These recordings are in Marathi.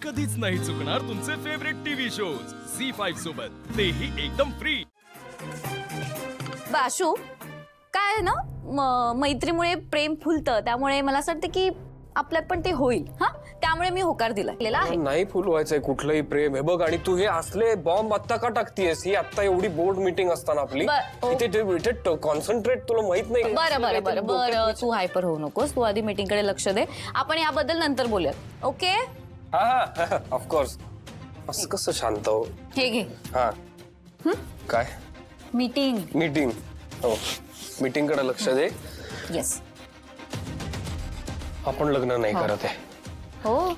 कधीच नाही चुकणार तुमचे फेवरेट टीव्ही शोज झी5 सोबत, तेही एकदम फ्री। बाशू काय आहे ना, मैत्रीमुळे प्रेम फुलतं, त्यामुळे मला असं वाटतं की आपल्यात पण ते होईल। हा, त्यामुळे मी होकार दिला आहे। नाही फुलवायचंय कुठलंही प्रेम हे बघ। आणि तू हे असले बॉम्ब आत्ता का टाकतीयस? ही आत्ता एवढी बोर्ड मीटिंग असताना आपली इथे कॉन्सन्ट्रेट, तुला माहित नाही? बरं तू हायपर होऊ नकोस, तू आधी मीटिंग कडे लक्ष दे, आपण याबद्दल नंतर बोलूयात, ओके? हा ऑफकोर्स। असं कसं शांत हो? हे घे। हा काय? मीटिंग हो, मीटिंग कडे लक्ष दे। येस, आपण लग्न नाही करत आहे। हो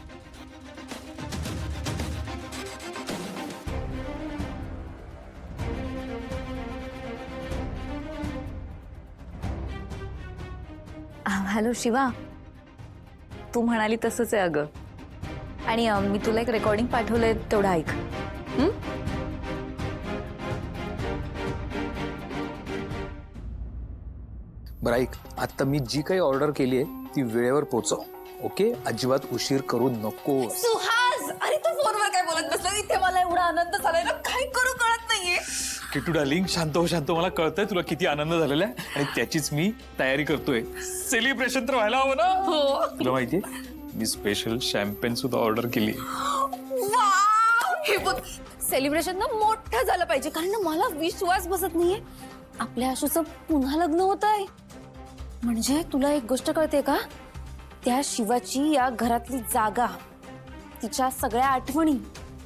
हॅलो शिवा, तू म्हणाली तसंच आहे अगं। आणि मी तुला एक रेकॉर्डिंग पाठवलंय, तेवढं ऐक। बरं ऐक, आता मी जी काही ऑर्डर केली आहे ती वेळेवर पोहोचव, ओके? अजिबात उशीर करू नको। सुहास, अरे तू फोनवर काय बोलत बसला? इथे मला एवढा आनंद झालाय ना, काय करू कळत नाहीये। किटू डार्लिंग, शांत हो, मला कळतंय तुला किती आनंद झालेला आहे आणि त्याचीच मी तयारी करतोय। सेलिब्रेशन तर व्हायला हवं ना? हो, तुला माहितीये मी स्पेशल शॅम्पेन सुद्धा ऑर्डर केली। हे बघ, सेलिब्रेशन ना मोठं झालं पाहिजे, कारण ना मला विश्वास बसत नाहीये आपल्या आशूचं पुन्हा लग्न होत आहे। म्हणजे तुला एक गोष्ट कळते का? त्या शिवाची या घरातली जागा, तिच्या सगळ्या आठवणी,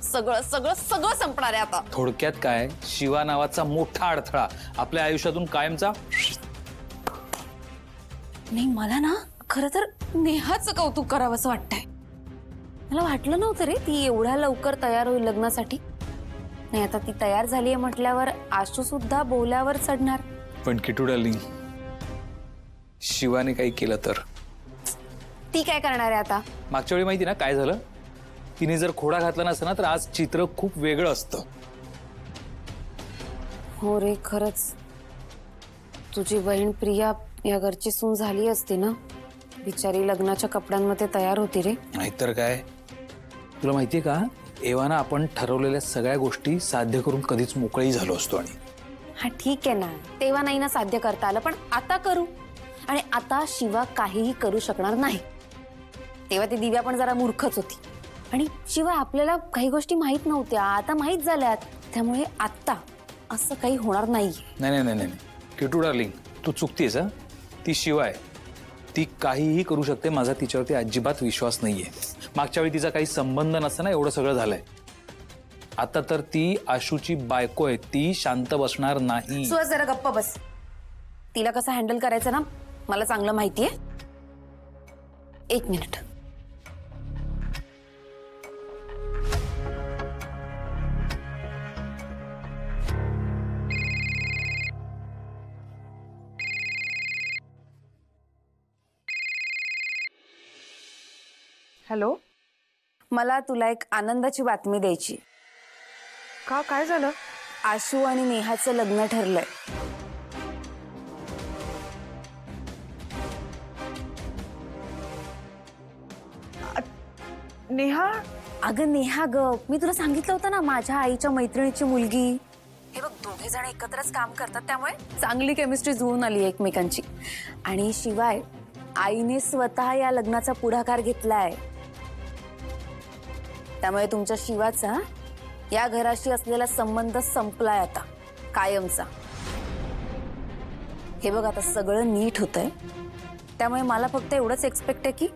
सगळं सगळं सगळं संपणार आहे आता। थोडक्यात काय, शिवा नावाचा मोठा अडथळा आपल्या आयुष्यातून कायमचा। नाही, मला ना खरं तर नेहाचं कौतुक करावं असं वाटतंय। मला वाटलं नव्हतं रे ती एवढ्या लवकर तयार होईल लग्नासाठी। नाही, आता ती तयार झालीये म्हटल्यावर आशू सुद्धा बोल्यावर चढणार। पण किटू डार्लिंग, शिवाने काही केलं तर? ती काय करणार आहे आता? मागच्या वेळी माहिती ना काय झालं? तिने जर खोडा घातला नसता ना तर आज चित्र खूप वेगळं असतं। हो रे, खरंच तुझी बहीण प्रिया या घरची सून झाली असती ना, बिचारी लग्नाच्या कपड्यांमध्ये तयार होती रे। नाहीतर काय, तुला माहितीये का, एव्हाना आपण ठरवलेल्या सगळ्या गोष्टी साध्य करून कधीच मोकळी झालो असतो। आणि हा ठीक आहे ना, तेव्हा नाही ना साध्य करता आलं, पण आता करू। आणि आता शिवा काहीही करू शकणार नाही। तेव्हा ती दिव्या पण जरा मूर्खच होती, आणि शिवाय आपल्याला काही गोष्टी माहित नव्हत्या, आता माहित झाल्यात, त्यामुळे आता असं काही होणार नाहीये। नाही, किटू डार्लिंग, तू चुकतेस। हा, ती शिवाय ती काहीही करू शकते, माझा तिच्यावरती अजिबात विश्वास नाहीये। मागच्या वेळी तिचा काही संबंध नसताना एवढं सगळं झालंय। आता तर ती आशूची बायको आहे, ती शांत बसणार नाही। सुहास, जरा गप्प बस। तिला कसं हँडल करायचं ना मला चांगलं माहितीये। एक मिनिट। हॅलो, मला तुला एक आनंदाची बातमी द्यायची। का, काय झालं? आशू आणि नेहाचं लग्न ठरलंय। नेहा? अगं नेहा ग, मी तुला सांगितलं होतं ना, माझ्या आईच्या मैत्रिणीची मुलगी। हे बघ, दोघे जण एकत्रच काम करतात, त्यामुळे चांगली केमिस्ट्री जुळून आली एकमेकांची। आणि शिवाय आईने स्वतः या लग्नाचा पुढाकार घेतलाय, त्यामुळे तुमच्या शिवाचा या घराशी असलेला संबंध संपलाय आता, कायमचा। हे बघ, आता सगळं नीट होतंय, त्यामुळे मला फक्त एवढंच एक्सपेक्ट आहे की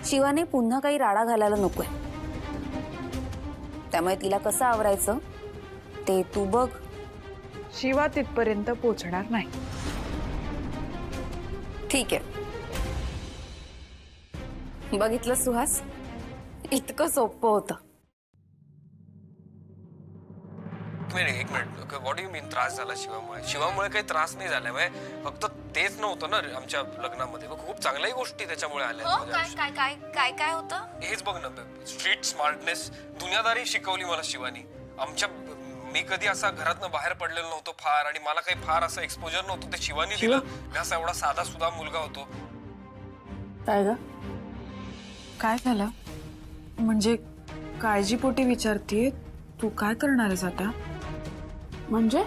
शिवाने पुन्हा काही राडा घालायला नकोय। त्यामुळे तिला कसं आवरायचं ते तू बघ। शिवा तिथपर्यंत पोहोचणार नाही। ठीक आहे, बघितलं सुहास, इतकं सोपं होतं। एक मिनिट, व्हॉट डू यू मीन त्रास झाला शिवामुळे? शिवामुळे काही त्रास नाही झाला, म्हणजे फक्त तेच नव्हतं ना आमच्या लग्नामध्ये, खूप चांगल्याही गोष्टी त्याच्यामुळे आल्या। काय होतं? हेच बघ ना, स्ट्रीट स्मार्टनेस, दुनियादारी शिकवली मला शिवानी। मी कधी असा घरातनं बाहेर पडलेलो नव्हतो फार, आणि मला काही फार असं एक्सपोजर नव्हतं, ते शिवानी दिलं। मी असा एवढा साधा सुद्धा मुलगा होतो। काय ग, काय झालं? म्हणजे काळजीपोटी विचारते, तू काय करणार आहेस आता? म्हणजे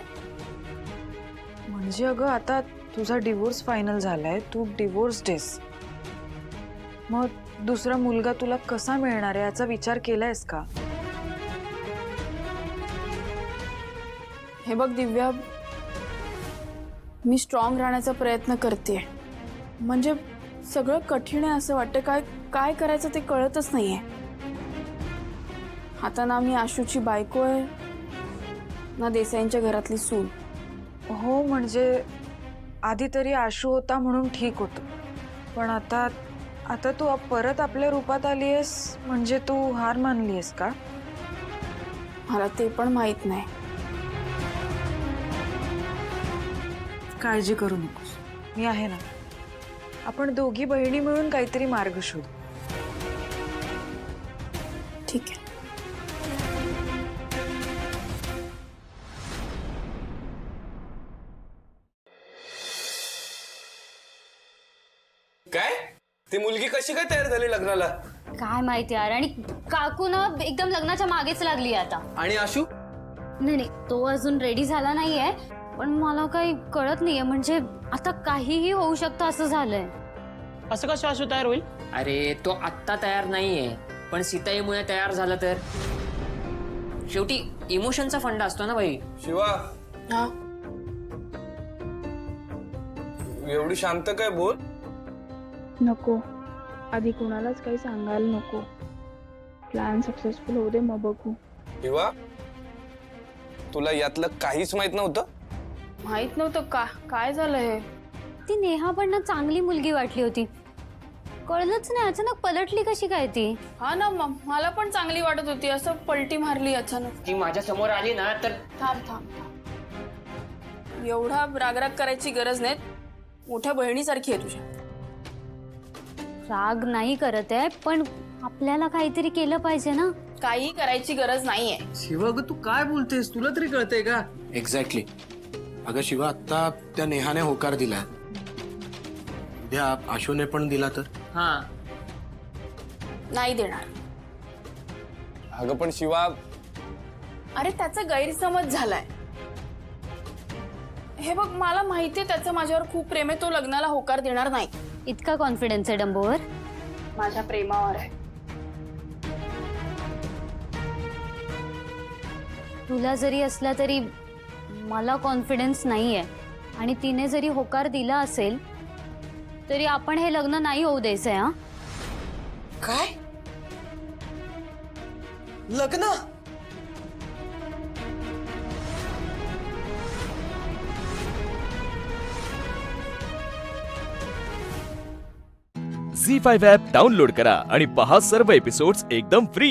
म्हणजे अगं आता तुझा डिवोर्स फायनल झालाय, तू डिवोर्स्ड आहेस. मग दुसरा मुलगा तुला कसा मिळणार आहे याचा विचार केलायस का? हे बघ दिव्या, मी स्ट्रॉंग राहण्याचा प्रयत्न करते. म्हणजे सगळं कठीण आहे असं वाटतं. काय काय करायचं ते कळतच नाहीये. आता ना मी आशूची बायको आहे, ना देसाईंच्या घरातली सून. हो, म्हणजे आधी तरी आशू होता म्हणून ठीक होतं, पण आता आता तू परत आपल्या रूपात आलीयस म्हणजे तू हार मानलीयस का? मला ते पण माहित नाही. काळजी करू नकोस, मी आहे ना. आपण दोघी बहिणी मिळून काहीतरी मार्ग शोधू. ठीक आहे. काय ती मुलगी कशी काय तयार झाली लग्नाला? काय माहिती यार. आणि काकू ना एकदम लग्नाच्या मागेच लागली आता. आणि आशू? नाही नाही, तो अजून रेडी झाला नाहीये, पण मला काही कळत नाहीये. म्हणजे आता काहीही होऊ शकतं असं झालंय. असं कसं आशू तयार होईल? अरे तो आत्ता तयार नाहीये, पण सीताईमुळे तयार झाला तर. शेवटी इमोशनचा फंडा असतो ना भाई. शिवा, हा, एवढी शांत काय बोल. नको, आधी कोणालाच काही सांगायला नको. प्लॅन सक्सेसफुल होऊ दे, मग बघू. शिवा, तुला यातलं काहीच माहित नव्हतं? माहित नव्हतं का काय झालं हे. ती नेहा पण ना चांगली मुलगी वाटली होती, कळलंच नाही अचानक पलटली कशी काय ती. हा ना, मला पण चांगली वाटत होती, असं पलटी मारली अचानक. ती माझ्या समोर आली ना तर थांब थांब थांब. एवढा रागराग करायची गरज नाही. मोठ्या बहिणीसारखी आहे तुझ्या. राग नाही करत आहे, पण आपल्याला काहीतरी केलं पाहिजे ना. काही करायची गरज नाहीये. शिवा, अगं तू काय बोलतेस? तुला तरी कळतंय का? एक्झॅक्टली. अगं शिवा, आता त्या नेहाने होकार दिलाय, उद्या आशूने पण दिला तर? हा, नाही देणार. अगं पण शिवा, अरे त्याचा गैरसमज झालाय. हे बघ, मला माहितीये त्याचं माझ्यावर खूप प्रेम आहे. तो लग्नाला होकार देणार नाही. इतका कॉन्फिडन्स आहे डंबोवर? माझ्या प्रेमावर आहे. तुला जरी असला तरी मला कॉन्फिडन्स नाहीये. आणि तिने जरी होकार दिला असेल तरी आपण हे लग्न नाही होऊ द्यायचंय. हा, काय लग्न? झी5 ॲप डाउनलोड करा आणि पहा सर्व एपिसोड्स एकदम फ्री.